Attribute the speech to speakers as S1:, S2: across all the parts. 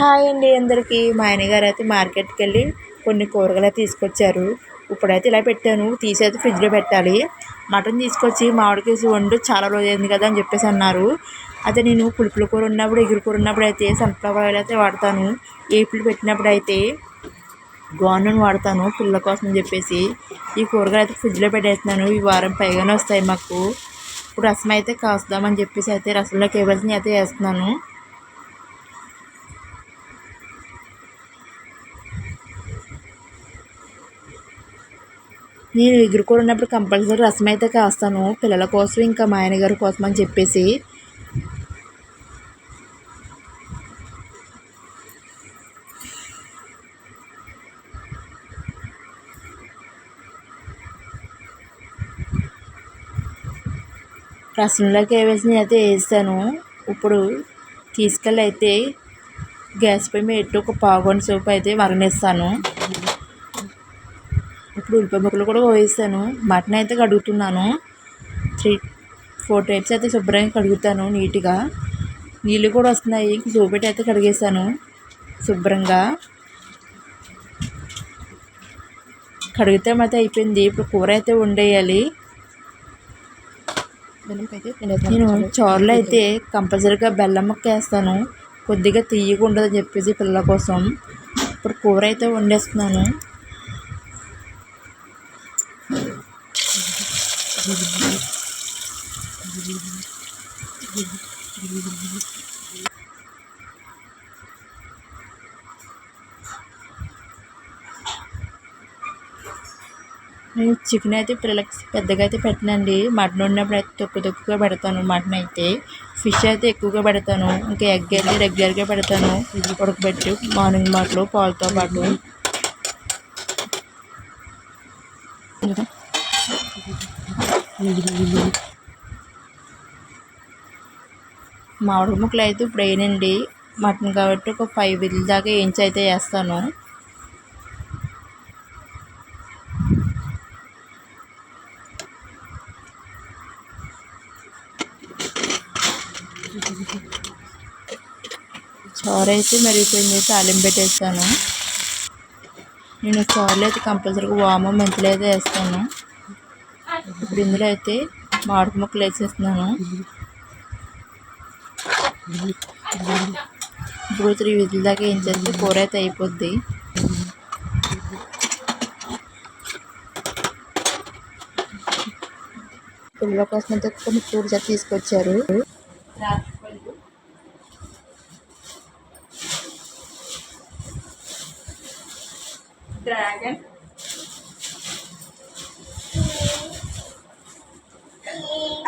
S1: Hi అండి అందరికీ. మా ఆయనగారు అయితే మార్కెట్కి వెళ్ళి కొన్ని కూరగాయలు తీసుకొచ్చారు. ఇప్పుడైతే ఇలా పెట్టాను, తీసేది ఫ్రిడ్జ్లో పెట్టాలి. మటన్ తీసుకొచ్చి మామిడికేసి వండు చాలా రోజైంది కదా అని చెప్పేసి అన్నారు. అయితే నేను పులుపుల కూర ఉన్నప్పుడు, ఎగురు కూర ఉన్నప్పుడు అయితే సన్ఫ్లవర్ ఆయిల్ అయితే వాడతాను. ఏపులు పెట్టినప్పుడు అయితే గోనూనె వాడతాను పిల్లల కోసం అని చెప్పేసి. ఈ కూరగాయలు అయితే ఫ్రిడ్జ్లో పెట్టేస్తున్నాను. ఈ వారం పైగానే వస్తాయి మాకు. ఇప్పుడు రసం అయితే కాస్తామని చెప్పేసి అయితే రసంలోకి వేయవలసినవి అయితే వేస్తున్నాను. నేను ఎగురు కూర ఉన్నప్పుడు కంపల్సరీ రసం అయితే కాస్తాను పిల్లల కోసం, ఇంకా మా ఆయనగారి కోసం అని చెప్పేసి. రసంలోకి వేసినవి అయితే వేస్తాను. ఇప్పుడు తీసుకెళ్ళి అయితే గ్యాస్ పై పెట్టి ఒక పావుగంట సేపు అయితే మరగనిస్తాను. ఇప్పుడు ఉల్లిపాయ ముక్కలు కూడా వేస్తాను. మటన్ అయితే కడుగుతున్నాను. 3-4 టైప్స్ అయితే శుభ్రంగా కడుగుతాను నీట్గా. నీళ్ళు కూడా వస్తున్నాయి. సోపెట్టి అయితే కడిగేసాను శుభ్రంగా. కడిగితే అయితే అయిపోయింది. ఇప్పుడు కూర అయితే వండేయాలి. నేను చారులో అయితే కంపల్సరీగా బెల్లం ముక్క వేస్తాను, కొద్దిగా తీయగా ఉండదని చెప్పేసి పిల్లల కోసం. ఇప్పుడు కూర అయితే వండేస్తున్నాను. నేను చికెన్ అయితే పిల్లలకి పెద్దగా అయితే పెట్టనండి. మటన్ ఉన్నప్పుడు అయితే తక్కువగా పెడతాను. మటన్ అయితే ఫిష్ అయితే ఎక్కువగా పెడతాను. ఇంకా ఎగ్ అయితే రెగ్యులర్గా పెడతాను ఉడకబెట్టి మార్నింగ్ మాటలు పాలతో పాటు. మామిడి ముక్కలు అయితే ఇప్పుడు వేయనండి, మటన్ కాబట్టి ఒక 5 విజిల్ దాకా వేయించి అయితే వేస్తాను. చారు అయితే మరిగిపోయింది, తాలింపు పెట్టేస్తాను. నేను చారులో అయితే కంపల్సరీగా వాము మెంతులు అయితే వేస్తాను. ఇప్పుడు ఇందులో అయితే మామిడి ముక్కలు వేసేస్తున్నాను. ఇప్పుడు 3 విజిల్ దాకా ఏం చేస్తే కూర అయితే అయిపోద్ది. పిల్లల కోసం అయితే కొన్ని ఫ్రూట్స్ అయితే తీసుకొచ్చారు. డ్రాగన్,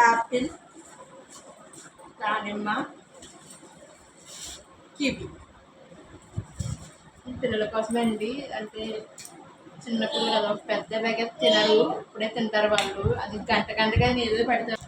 S1: యాపిల్, దానిమ్మ, కివి. పిల్లల కోసమే అండి. అంటే చిన్నప్పుడు కదా, పెద్ద బ్యాగ్ తినరు, ఇప్పుడే తింటారు వాళ్ళు. అది గంటగా ఏదో పెడతారు.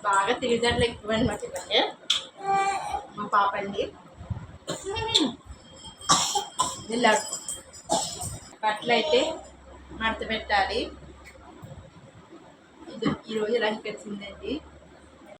S1: బాగా తెలివితేటలు ఎక్కువ అనమాట. ఇవన్నీ మా పాప అండి. ఇలా బట్టలు అయితే మడత పెట్టాలి. ఈరోజు ఇలా కలిసిందండి.